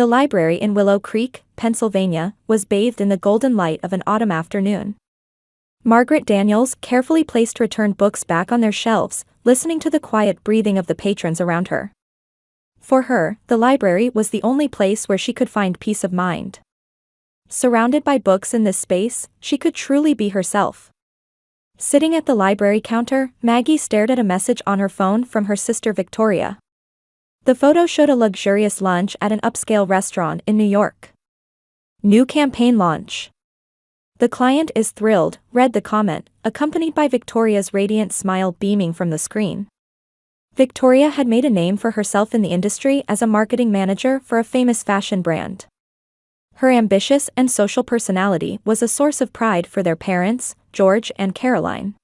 The library in Willow Creek, Pennsylvania, was bathed in the golden light of an autumn afternoon. Margaret Daniels carefully placed returned books back on their shelves, listening to the quiet breathing of the patrons around her. For her, the library was the only place where she could find peace of mind. Surrounded by books in this space, she could truly be herself. Sitting at the library counter, Maggie stared at a message on her phone from her sister Victoria. The photo showed a luxurious lunch at an upscale restaurant in New York. New campaign launch. The client is thrilled, read the comment, accompanied by Victoria's radiant smile beaming from the screen. Victoria had made a name for herself in the industry as a marketing manager for a famous fashion brand. Her ambitious and social personality was a source of pride for their parents, George and Caroline.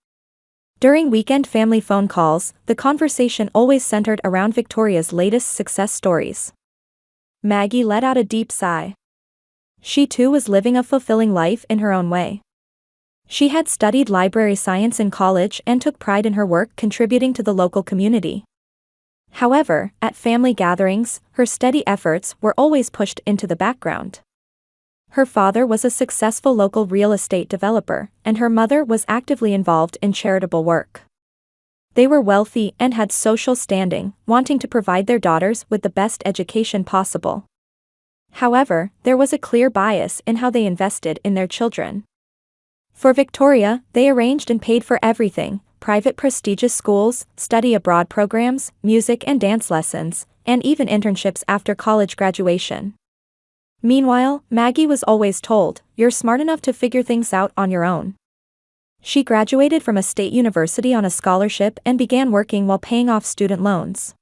During weekend family phone calls, the conversation always centered around Victoria's latest success stories. Maggie let out a deep sigh. She too was living a fulfilling life in her own way. She had studied library science in college and took pride in her work contributing to the local community. However, at family gatherings, her steady efforts were always pushed into the background. Her father was a successful local real estate developer, and her mother was actively involved in charitable work. They were wealthy and had social standing, wanting to provide their daughters with the best education possible. However, there was a clear bias in how they invested in their children. For Victoria, they arranged and paid for everything: private prestigious schools, study abroad programs, music and dance lessons, and even internships after college graduation. Meanwhile, Maggie was always told, "You're smart enough to figure things out on your own." She graduated from a state university on a scholarship and began working while paying off student loans.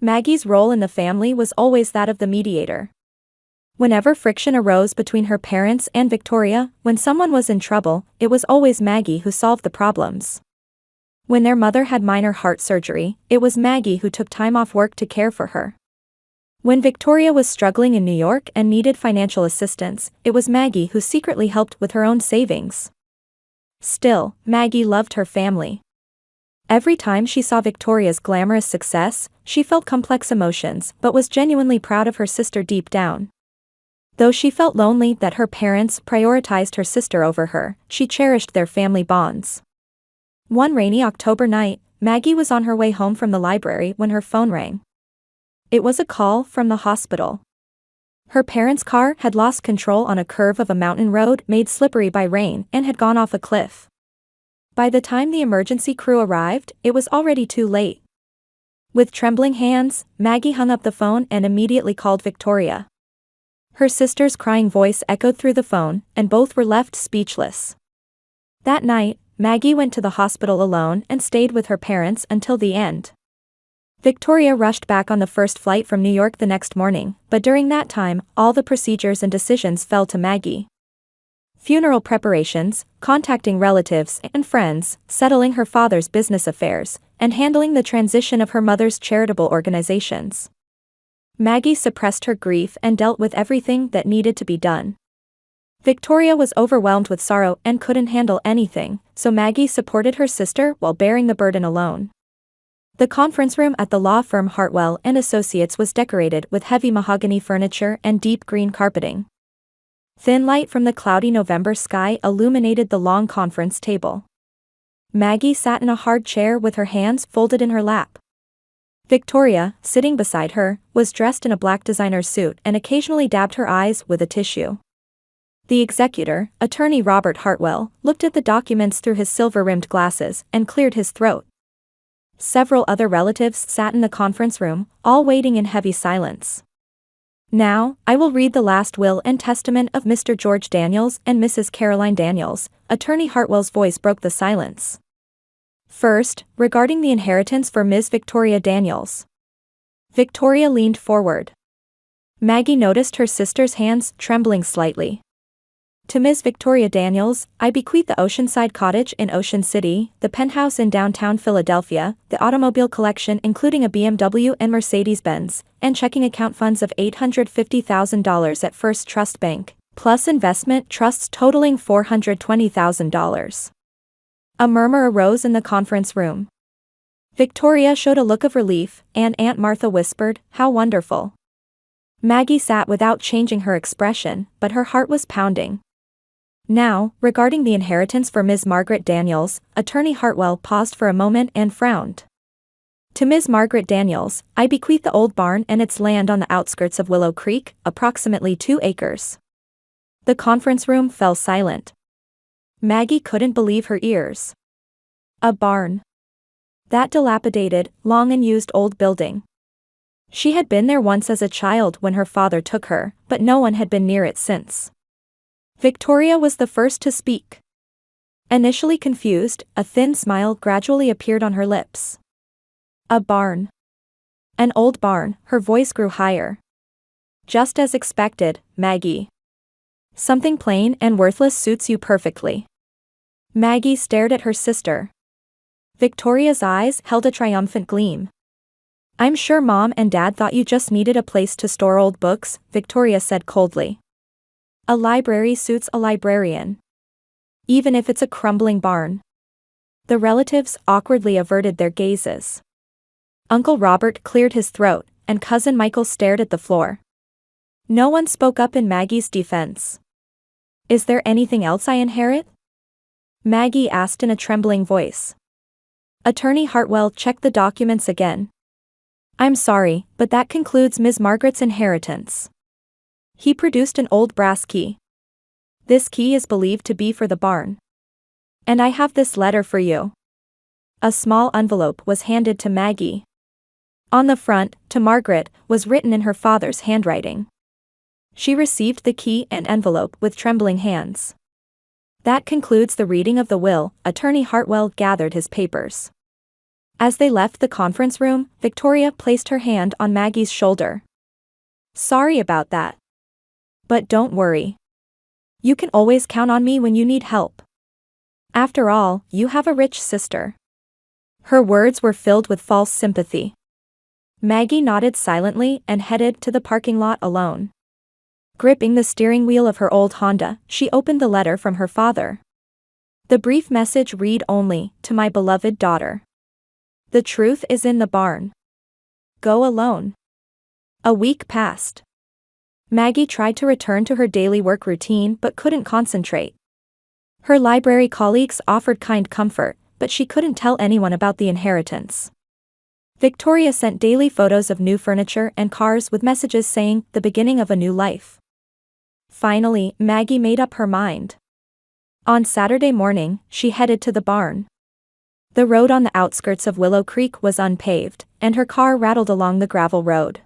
Maggie's role in the family was always that of the mediator. Whenever friction arose between her parents and Victoria, when someone was in trouble, it was always Maggie who solved the problems. When their mother had minor heart surgery, it was Maggie who took time off work to care for her. When Victoria was struggling in New York and needed financial assistance, it was Maggie who secretly helped with her own savings. Still, Maggie loved her family. Every time she saw Victoria's glamorous success, she felt complex emotions but was genuinely proud of her sister deep down. Though she felt lonely that her parents prioritized her sister over her, she cherished their family bonds. One rainy October night, Maggie was on her way home from the library when her phone rang. It was a call from the hospital. Her parents' car had lost control on a curve of a mountain road made slippery by rain and had gone off a cliff. By the time the emergency crew arrived, it was already too late. With trembling hands, Maggie hung up the phone and immediately called Victoria. Her sister's crying voice echoed through the phone, and both were left speechless. That night, Maggie went to the hospital alone and stayed with her parents until the end. Victoria rushed back on the first flight from New York the next morning, but during that time, all the procedures and decisions fell to Maggie. Funeral preparations, contacting relatives and friends, settling her father's business affairs, and handling the transition of her mother's charitable organizations. Maggie suppressed her grief and dealt with everything that needed to be done. Victoria was overwhelmed with sorrow and couldn't handle anything, so Maggie supported her sister while bearing the burden alone. The conference room at the law firm Hartwell & Associates was decorated with heavy mahogany furniture and deep green carpeting. Thin light from the cloudy November sky illuminated the long conference table. Maggie sat in a hard chair with her hands folded in her lap. Victoria, sitting beside her, was dressed in a black designer's suit and occasionally dabbed her eyes with a tissue. The executor, attorney Robert Hartwell, looked at the documents through his silver-rimmed glasses and cleared his throat. Several other relatives sat in the conference room, all waiting in heavy silence. "Now, I will read the last will and testament of Mr. George Daniels and Mrs. Caroline Daniels," Attorney Hartwell's voice broke the silence. "First, regarding the inheritance for Ms. Victoria Daniels." Victoria leaned forward. Maggie noticed her sister's hands trembling slightly. "To Ms. Victoria Daniels, I bequeath the Oceanside Cottage in Ocean City, the penthouse in downtown Philadelphia, the automobile collection including a BMW and Mercedes-Benz, and checking account funds of $850,000 at First Trust Bank, plus investment trusts totaling $420,000. A murmur arose in the conference room. Victoria showed a look of relief, and Aunt Martha whispered, "How wonderful." Maggie sat without changing her expression, but her heart was pounding. Now, regarding the inheritance for Ms. Margaret Daniels, Attorney Hartwell paused for a moment and frowned. To Ms. Margaret Daniels, I bequeath the old barn and its land on the outskirts of Willow Creek, approximately 2 acres. The conference room fell silent. Maggie couldn't believe her ears. A barn. That dilapidated, long-unused old building. She had been there once as a child when her father took her, but no one had been near it since. Victoria was the first to speak. Initially confused, a thin smile gradually appeared on her lips. A barn. An old barn, her voice grew higher. Just as expected, Maggie. Something plain and worthless suits you perfectly. Maggie stared at her sister. Victoria's eyes held a triumphant gleam. I'm sure Mom and Dad thought you just needed a place to store old books, Victoria said coldly. A library suits a librarian. Even if it's a crumbling barn. The relatives awkwardly averted their gazes. Uncle Robert cleared his throat, and Cousin Michael stared at the floor. No one spoke up in Maggie's defense. Is there anything else I inherit? Maggie asked in a trembling voice. Attorney Hartwell checked the documents again. I'm sorry, but that concludes Ms. Margaret's inheritance. He produced an old brass key. This key is believed to be for the barn. And I have this letter for you. A small envelope was handed to Maggie. On the front, to Margaret, was written in her father's handwriting. She received the key and envelope with trembling hands. That concludes the reading of the will. Attorney Hartwell gathered his papers. As they left the conference room, Victoria placed her hand on Maggie's shoulder. Sorry about that. But don't worry. You can always count on me when you need help. After all, you have a rich sister. Her words were filled with false sympathy. Maggie nodded silently and headed to the parking lot alone. Gripping the steering wheel of her old Honda, she opened the letter from her father. The brief message read only, to my beloved daughter. The truth is in the barn. Go alone. A week passed. Maggie tried to return to her daily work routine but couldn't concentrate. Her library colleagues offered kind comfort, but she couldn't tell anyone about the inheritance. Victoria sent daily photos of new furniture and cars with messages saying, the beginning of a new life. Finally, Maggie made up her mind. On Saturday morning, she headed to the barn. The road on the outskirts of Willow Creek was unpaved, and her car rattled along the gravel road.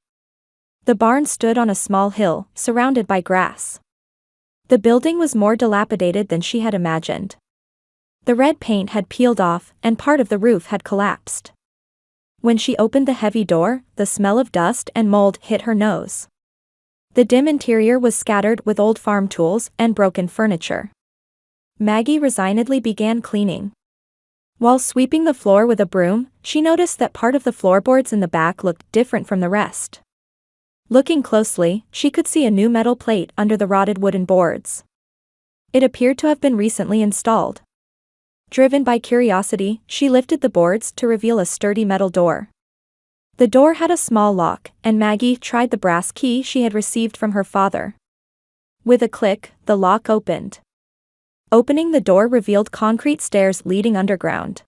The barn stood on a small hill, surrounded by grass. The building was more dilapidated than she had imagined. The red paint had peeled off, and part of the roof had collapsed. When she opened the heavy door, the smell of dust and mold hit her nose. The dim interior was scattered with old farm tools and broken furniture. Maggie resignedly began cleaning. While sweeping the floor with a broom, she noticed that part of the floorboards in the back looked different from the rest. Looking closely, she could see a new metal plate under the rotted wooden boards. It appeared to have been recently installed. Driven by curiosity, she lifted the boards to reveal a sturdy metal door. The door had a small lock, and Maggie tried the brass key she had received from her father. With a click, the lock opened. Opening the door revealed concrete stairs leading underground.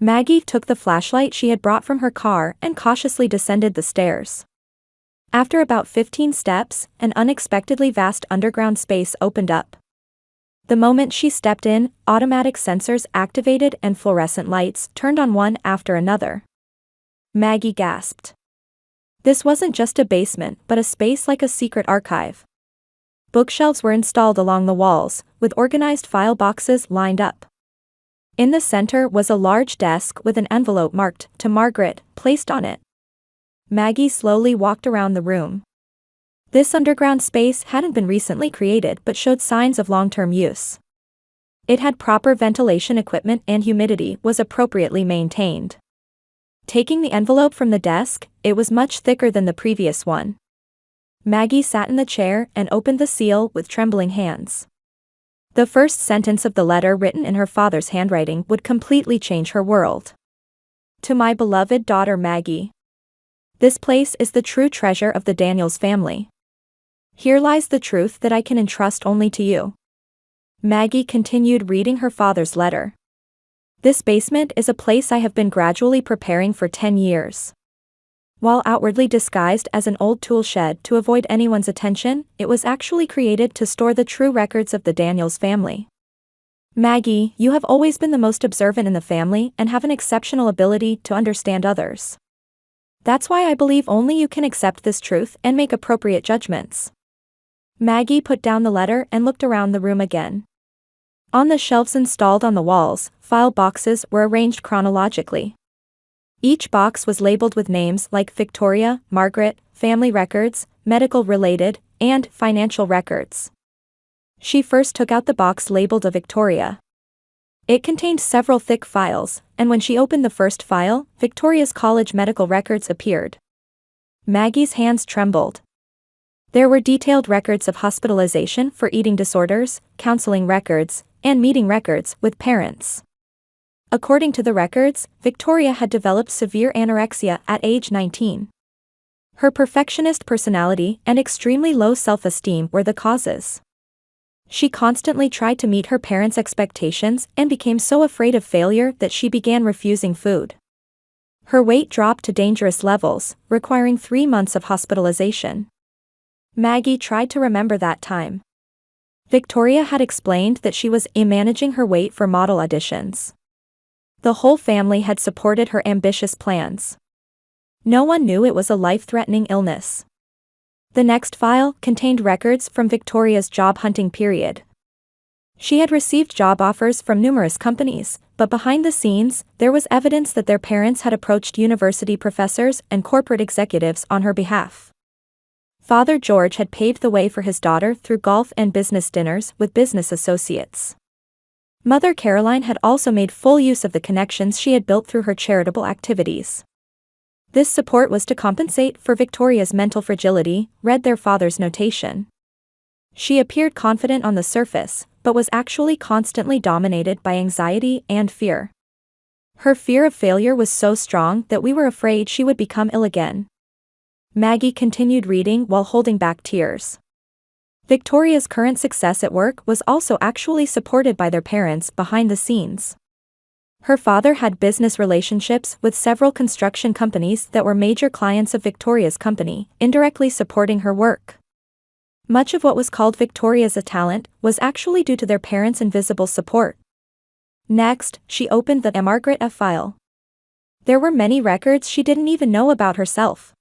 Maggie took the flashlight she had brought from her car and cautiously descended the stairs. After about 15 steps, an unexpectedly vast underground space opened up. The moment she stepped in, automatic sensors activated and fluorescent lights turned on one after another. Maggie gasped. This wasn't just a basement but a space like a secret archive. Bookshelves were installed along the walls, with organized file boxes lined up. In the center was a large desk with an envelope marked, "To Margaret," placed on it. Maggie slowly walked around the room. This underground space hadn't been recently created but showed signs of long-term use. It had proper ventilation equipment and humidity was appropriately maintained. Taking the envelope from the desk, it was much thicker than the previous one. Maggie sat in the chair and opened the seal with trembling hands. The first sentence of the letter written in her father's handwriting would completely change her world. To my beloved daughter Maggie. This place is the true treasure of the Daniels family. Here lies the truth that I can entrust only to you. Maggie continued reading her father's letter. This basement is a place I have been gradually preparing for 10 years. While outwardly disguised as an old tool shed to avoid anyone's attention, it was actually created to store the true records of the Daniels family. Maggie, you have always been the most observant in the family and have an exceptional ability to understand others. That's why I believe only you can accept this truth and make appropriate judgments. Maggie put down the letter and looked around the room again. On the shelves installed on the walls, file boxes were arranged chronologically. Each box was labeled with names like Victoria, Margaret, family records, medical-related, and financial records. She first took out the box labeled a Victoria. It contained several thick files, and when she opened the first file, Victoria's college medical records appeared. Maggie's hands trembled. There were detailed records of hospitalization for eating disorders, counseling records, and meeting records with parents. According to the records, Victoria had developed severe anorexia at age 19. Her perfectionist personality and extremely low self-esteem were the causes. She constantly tried to meet her parents' expectations and became so afraid of failure that she began refusing food. Her weight dropped to dangerous levels, requiring 3 months of hospitalization. Maggie tried to remember that time. Victoria had explained that she was managing her weight for model auditions. The whole family had supported her ambitious plans. No one knew it was a life-threatening illness. The next file contained records from Victoria's job hunting period. She had received job offers from numerous companies, but behind the scenes, there was evidence that their parents had approached university professors and corporate executives on her behalf. Father George had paved the way for his daughter through golf and business dinners with business associates. Mother Caroline had also made full use of the connections she had built through her charitable activities. This support was to compensate for Victoria's mental fragility, read their father's notation. She appeared confident on the surface, but was actually constantly dominated by anxiety and fear. Her fear of failure was so strong that we were afraid she would become ill again. Maggie continued reading while holding back tears. Victoria's current success at work was also actually supported by their parents behind the scenes. Her father had business relationships with several construction companies that were major clients of Victoria's company, indirectly supporting her work. Much of what was called Victoria's talent was actually due to their parents' invisible support. Next, she opened the Margaret file. There were many records she didn't even know about herself.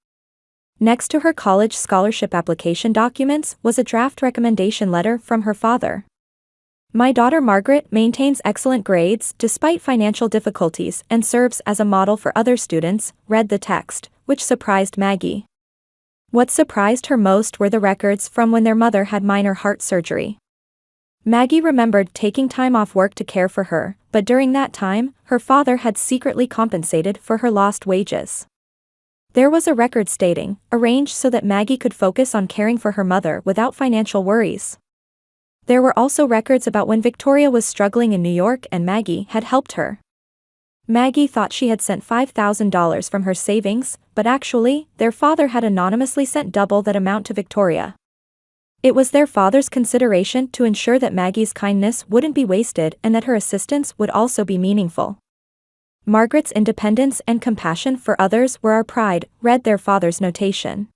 Next to her college scholarship application documents was a draft recommendation letter from her father. My daughter Margaret maintains excellent grades despite financial difficulties and serves as a model for other students, read the text, which surprised Maggie. What surprised her most were the records from when their mother had minor heart surgery. Maggie remembered taking time off work to care for her, but during that time, her father had secretly compensated for her lost wages. There was a record stating, arranged so that Maggie could focus on caring for her mother without financial worries. There were also records about when Victoria was struggling in New York and Maggie had helped her. Maggie thought she had sent $5,000 from her savings, but actually, their father had anonymously sent double that amount to Victoria. It was their father's consideration to ensure that Maggie's kindness wouldn't be wasted and that her assistance would also be meaningful. Margaret's independence and compassion for others were our pride, read their father's notation.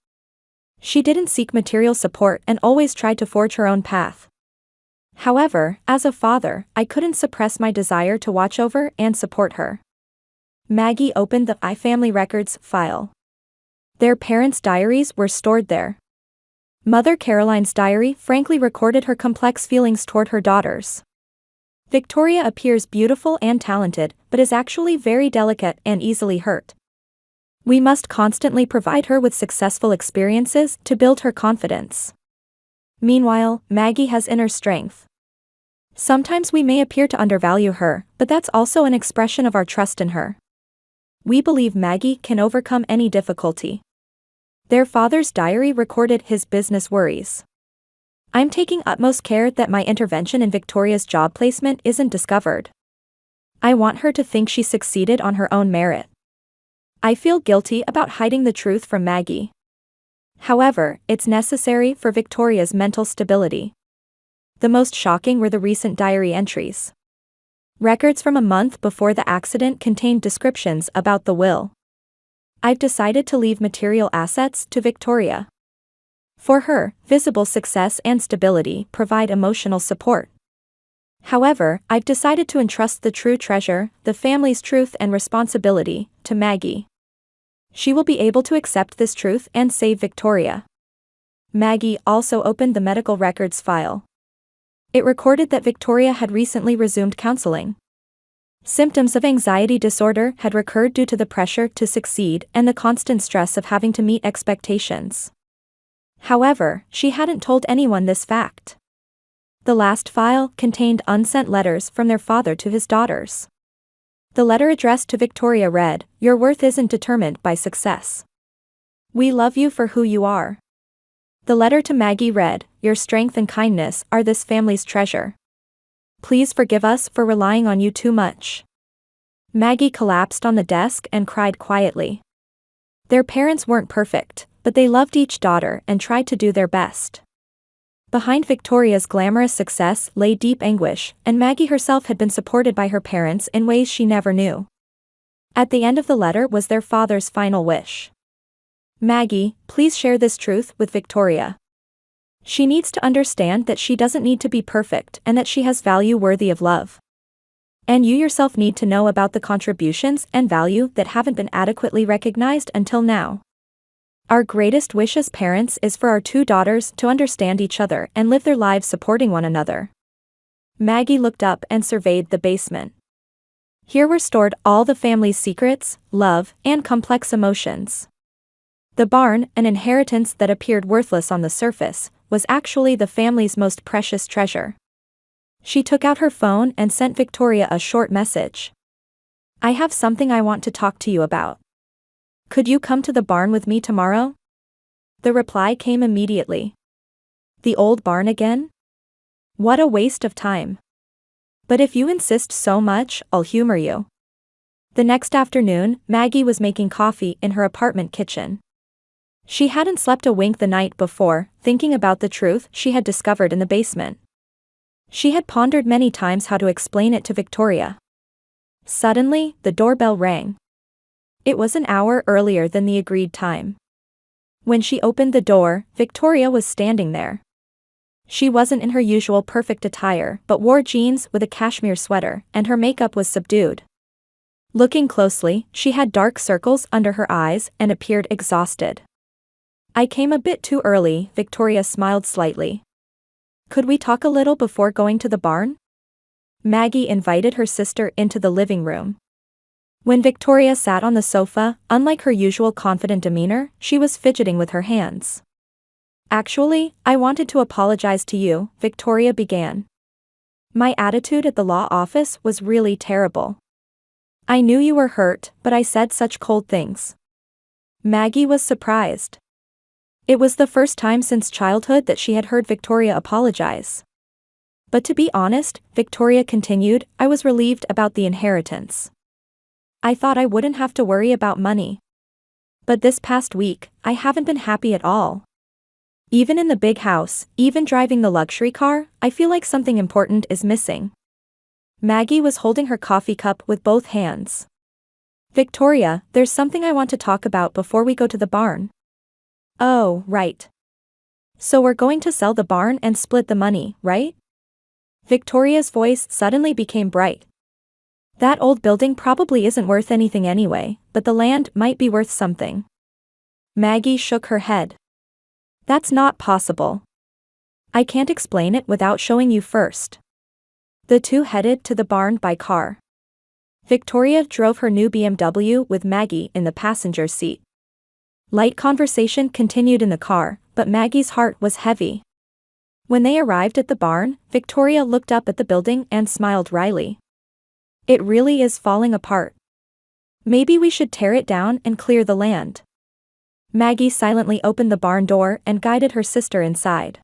She didn't seek material support and always tried to forge her own path. However, as a father, I couldn't suppress my desire to watch over and support her. Maggie opened the iFamily Records file. Their parents' diaries were stored there. Mother Caroline's diary frankly recorded her complex feelings toward her daughters. Victoria appears beautiful and talented, but is actually very delicate and easily hurt. We must constantly provide her with successful experiences to build her confidence. Meanwhile, Maggie has inner strength. Sometimes we may appear to undervalue her, but that's also an expression of our trust in her. We believe Maggie can overcome any difficulty. Their father's diary recorded his business worries. I'm taking utmost care that my intervention in Victoria's job placement isn't discovered. I want her to think she succeeded on her own merit. I feel guilty about hiding the truth from Maggie. However, it's necessary for Victoria's mental stability. The most shocking were the recent diary entries. Records from a month before the accident contained descriptions about the will. I've decided to leave material assets to Victoria. For her, visible success and stability provide emotional support. However, I've decided to entrust the true treasure, the family's truth and responsibility, to Maggie. She will be able to accept this truth and save Victoria. Maggie also opened the medical records file. It recorded that Victoria had recently resumed counseling. Symptoms of anxiety disorder had recurred due to the pressure to succeed and the constant stress of having to meet expectations. However, she hadn't told anyone this fact. The last file contained unsent letters from their father to his daughters. The letter addressed to Victoria read, "Your worth isn't determined by success. We love you for who you are." The letter to Maggie read, "Your strength and kindness are this family's treasure. Please forgive us for relying on you too much." Maggie collapsed on the desk and cried quietly. Their parents weren't perfect, but they loved each daughter and tried to do their best. Behind Victoria's glamorous success lay deep anguish, and Maggie herself had been supported by her parents in ways she never knew. At the end of the letter was their father's final wish. "Maggie, please share this truth with Victoria. She needs to understand that she doesn't need to be perfect and that she has value worthy of love. And you yourself need to know about the contributions and value that haven't been adequately recognized until now. Our greatest wish as parents is for our two daughters to understand each other and live their lives supporting one another." Maggie looked up and surveyed the basement. Here were stored all the family's secrets, love, and complex emotions. The barn, an inheritance that appeared worthless on the surface, was actually the family's most precious treasure. She took out her phone and sent Victoria a short message. "I have something I want to talk to you about. Could you come to the barn with me tomorrow?" The reply came immediately. "The old barn again? What a waste of time. But if you insist so much, I'll humor you." The next afternoon, Maggie was making coffee in her apartment kitchen. She hadn't slept a wink the night before, thinking about the truth she had discovered in the basement. She had pondered many times how to explain it to Victoria. Suddenly, the doorbell rang. It was an hour earlier than the agreed time. When she opened the door, Victoria was standing there. She wasn't in her usual perfect attire but wore jeans with a cashmere sweater, and her makeup was subdued. Looking closely, she had dark circles under her eyes and appeared exhausted. "I came a bit too early," Victoria smiled slightly. "Could we talk a little before going to the barn?" Maggie invited her sister into the living room. When Victoria sat on the sofa, unlike her usual confident demeanor, she was fidgeting with her hands. "Actually, I wanted to apologize to you," Victoria began. "My attitude at the law office was really terrible. I knew you were hurt, but I said such cold things." Maggie was surprised. It was the first time since childhood that she had heard Victoria apologize. "But to be honest," Victoria continued, "I was relieved about the inheritance. I thought I wouldn't have to worry about money. But this past week, I haven't been happy at all. Even in the big house, even driving the luxury car, I feel like something important is missing." Maggie was holding her coffee cup with both hands. "Victoria, there's something I want to talk about before we go to the barn." "Oh, right. So we're going to sell the barn and split the money, right?" Victoria's voice suddenly became bright. "That old building probably isn't worth anything anyway, but the land might be worth something." Maggie shook her head. "That's not possible. I can't explain it without showing you first." The two headed to the barn by car. Victoria drove her new BMW with Maggie in the passenger seat. Light conversation continued in the car, but Maggie's heart was heavy. When they arrived at the barn, Victoria looked up at the building and smiled wryly. "It really is falling apart. Maybe we should tear it down and clear the land." Maggie silently opened the barn door and guided her sister inside.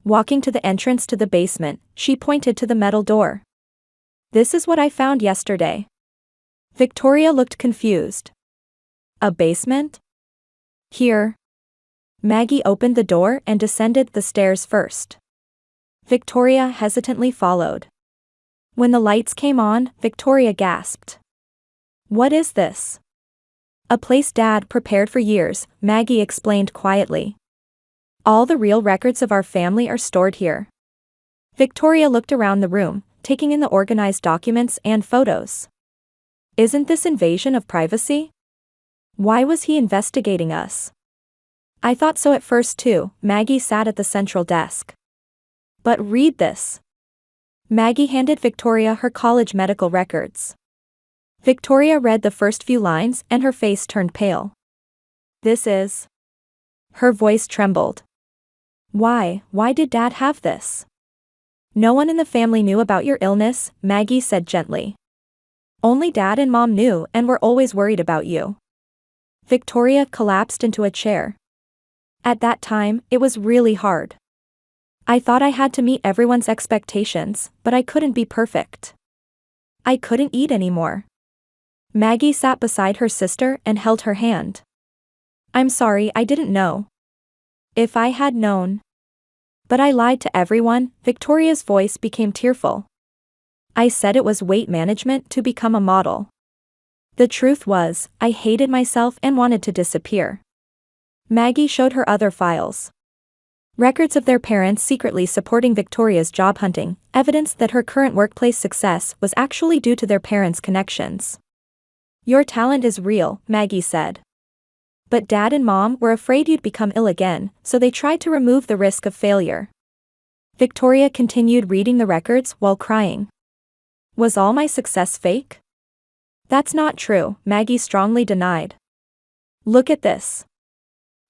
Walking to the entrance to the basement, she pointed to the metal door. "This is what I found yesterday." Victoria looked confused. A basement? Here. Maggie opened the door and descended the stairs first. Victoria hesitantly followed. When the lights came on, Victoria gasped. What is this? A place Dad prepared for years, Maggie explained quietly. All the real records of our family are stored here. Victoria looked around the room, taking in the organized documents and photos. Isn't this invasion of privacy? Why was he investigating us? I thought so at first too. Maggie sat at the central desk. But read this. Maggie handed Victoria her college medical records. Victoria read the first few lines and her face turned pale. This is... Her voice trembled. Why did Dad have this? No one in the family knew about your illness, Maggie said gently. Only Dad and Mom knew and were always worried about you. Victoria collapsed into a chair. At that time, it was really hard. I thought I had to meet everyone's expectations, but I couldn't be perfect. I couldn't eat anymore. Maggie sat beside her sister and held her hand. I'm sorry, I didn't know. If I had known. But I lied to everyone. Victoria's voice became tearful. I said it was weight management to become a model. The truth was, I hated myself and wanted to disappear. Maggie showed her other files. Records of their parents secretly supporting Victoria's job hunting, evidence that her current workplace success was actually due to their parents' connections. Your talent is real, Maggie said. But Dad and Mom were afraid you'd become ill again, so they tried to remove the risk of failure. Victoria continued reading the records while crying. Was all my success fake? That's not true, Maggie strongly denied. Look at this.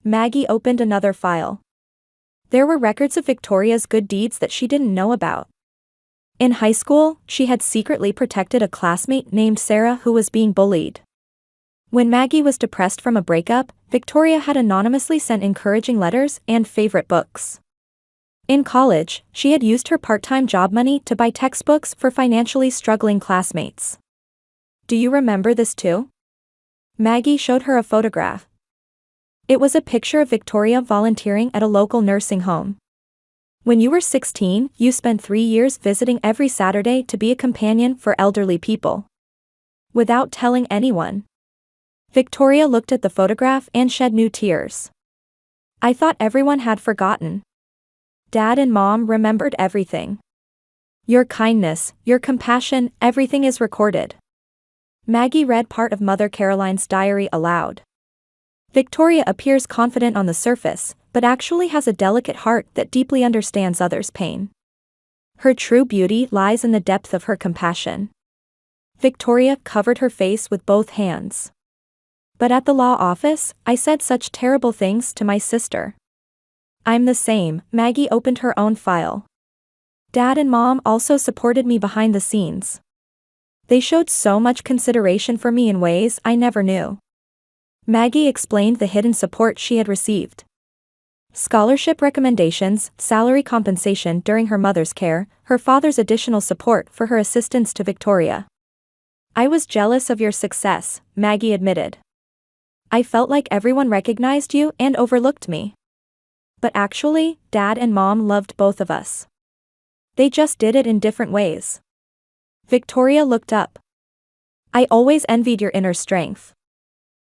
Maggie opened another file. There were records of Victoria's good deeds that she didn't know about. In high school, she had secretly protected a classmate named Sarah who was being bullied. When Maggie was depressed from a breakup, Victoria had anonymously sent encouraging letters and favorite books. In college, she had used her part-time job money to buy textbooks for financially struggling classmates. Do you remember this too? Maggie showed her a photograph. It was a picture of Victoria volunteering at a local nursing home. When you were 16, you spent 3 years visiting every Saturday to be a companion for elderly people. Without telling anyone. Victoria looked at the photograph and shed new tears. I thought everyone had forgotten. Dad and Mom remembered everything. Your kindness, your compassion, everything is recorded. Maggie read part of Mother Caroline's diary aloud. Victoria appears confident on the surface, but actually has a delicate heart that deeply understands others' pain. Her true beauty lies in the depth of her compassion. Victoria covered her face with both hands. But at the law office, I said such terrible things to my sister. I'm the same. Maggie opened her own file. Dad and Mom also supported me behind the scenes. They showed so much consideration for me in ways I never knew. Maggie explained the hidden support she had received. Scholarship recommendations, salary compensation during her mother's care, her father's additional support for her assistance to Victoria. I was jealous of your success, Maggie admitted. I felt like everyone recognized you and overlooked me. But actually, Dad and Mom loved both of us. They just did it in different ways. Victoria looked up. I always envied your inner strength.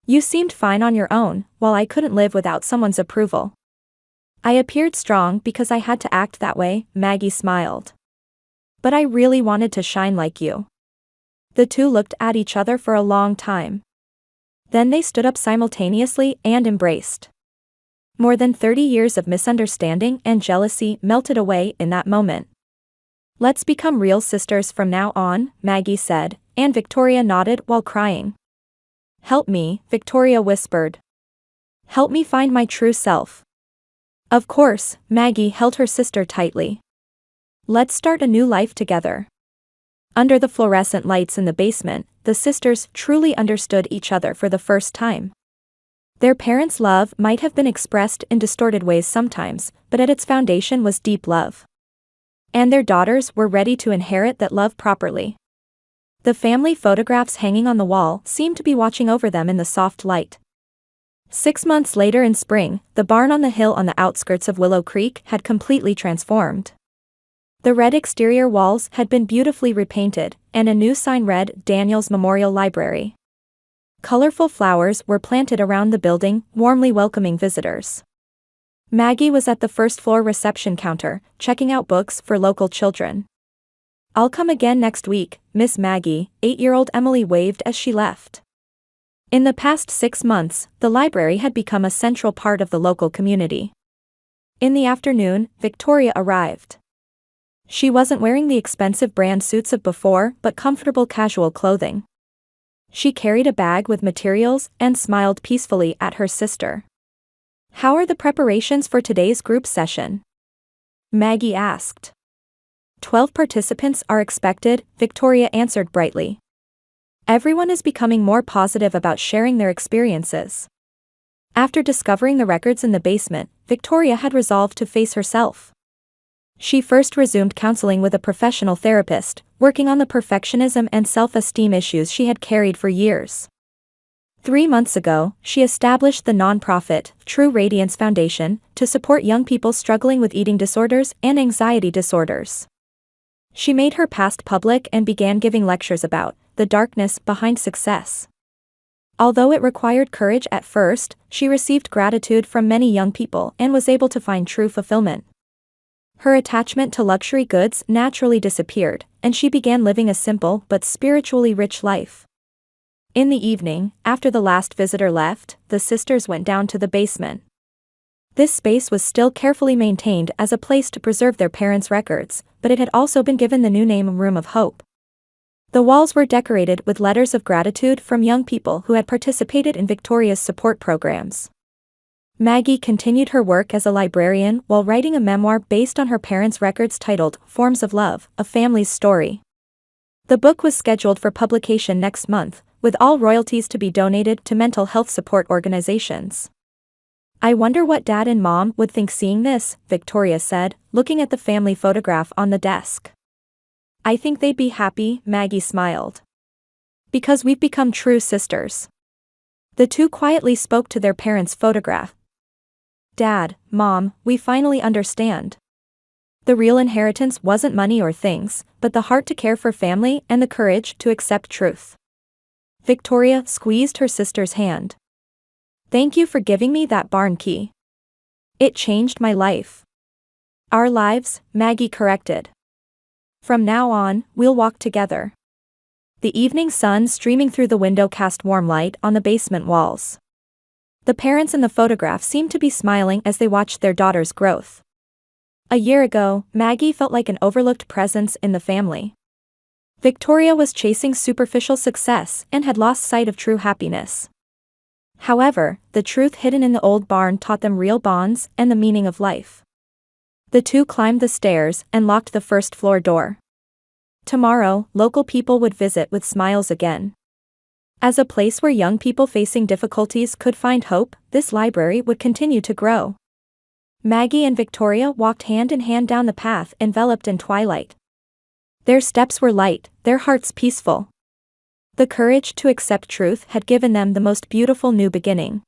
You seemed fine on your own, while I couldn't live without someone's approval. I appeared strong because I had to act that way, Maggie smiled. But I really wanted to shine like you. The two looked at each other for a long time. Then they stood up simultaneously and embraced. More than 30 years of misunderstanding and jealousy melted away in that moment. Let's become real sisters from now on, Maggie said, and Victoria nodded while crying. Help me, Victoria whispered. Help me find my true self. Of course, Maggie held her sister tightly. Let's start a new life together. Under the fluorescent lights in the basement, the sisters truly understood each other for the first time. Their parents' love might have been expressed in distorted ways sometimes, but at its foundation was deep love. And their daughters were ready to inherit that love properly. The family photographs hanging on the wall seemed to be watching over them in the soft light. 6 months later in spring, the barn on the hill on the outskirts of Willow Creek had completely transformed. The red exterior walls had been beautifully repainted, and a new sign read Daniels Memorial Library. Colorful flowers were planted around the building, warmly welcoming visitors. Maggie was at the first-floor reception counter, checking out books for local children. "I'll come again next week, Miss Maggie," 8-year-old Emily waved as she left. In the past 6 months, the library had become a central part of the local community. In the afternoon, Victoria arrived. She wasn't wearing the expensive brand suits of before, but comfortable casual clothing. She carried a bag with materials and smiled peacefully at her sister. "How are the preparations for today's group session?" Maggie asked. 12 participants are expected, Victoria answered brightly. Everyone is becoming more positive about sharing their experiences. After discovering the records in the basement, Victoria had resolved to face herself. She first resumed counseling with a professional therapist, working on the perfectionism and self-esteem issues she had carried for years. 3 months ago, she established the nonprofit, True Radiance Foundation, to support young people struggling with eating disorders and anxiety disorders. She made her past public and began giving lectures about the darkness behind success. Although it required courage at first, she received gratitude from many young people and was able to find true fulfillment. Her attachment to luxury goods naturally disappeared, and she began living a simple but spiritually rich life. In the evening, after the last visitor left, the sisters went down to the basement. This space was still carefully maintained as a place to preserve their parents' records, but it had also been given the new name Room of Hope. The walls were decorated with letters of gratitude from young people who had participated in Victoria's support programs. Maggie continued her work as a librarian while writing a memoir based on her parents' records titled Forms of Love, A Family's Story. The book was scheduled for publication next month, with all royalties to be donated to mental health support organizations. "I wonder what Dad and Mom would think seeing this," Victoria said, looking at the family photograph on the desk. "I think they'd be happy," Maggie smiled. "Because we've become true sisters." The two quietly spoke to their parents' photograph. "Dad, Mom, we finally understand. The real inheritance wasn't money or things, but the heart to care for family and the courage to accept truth." Victoria squeezed her sister's hand. "Thank you for giving me that barn key. It changed my life." "Our lives," Maggie corrected. "From now on, we'll walk together." The evening sun streaming through the window cast warm light on the basement walls. The parents in the photograph seemed to be smiling as they watched their daughter's growth. A year ago, Maggie felt like an overlooked presence in the family. Victoria was chasing superficial success and had lost sight of true happiness. However, the truth hidden in the old barn taught them real bonds and the meaning of life. The two climbed the stairs and locked the first-floor door. Tomorrow, local people would visit with smiles again. As a place where young people facing difficulties could find hope, this library would continue to grow. Maggie and Victoria walked hand in hand down the path enveloped in twilight. Their steps were light, their hearts peaceful. The courage to accept truth had given them the most beautiful new beginning.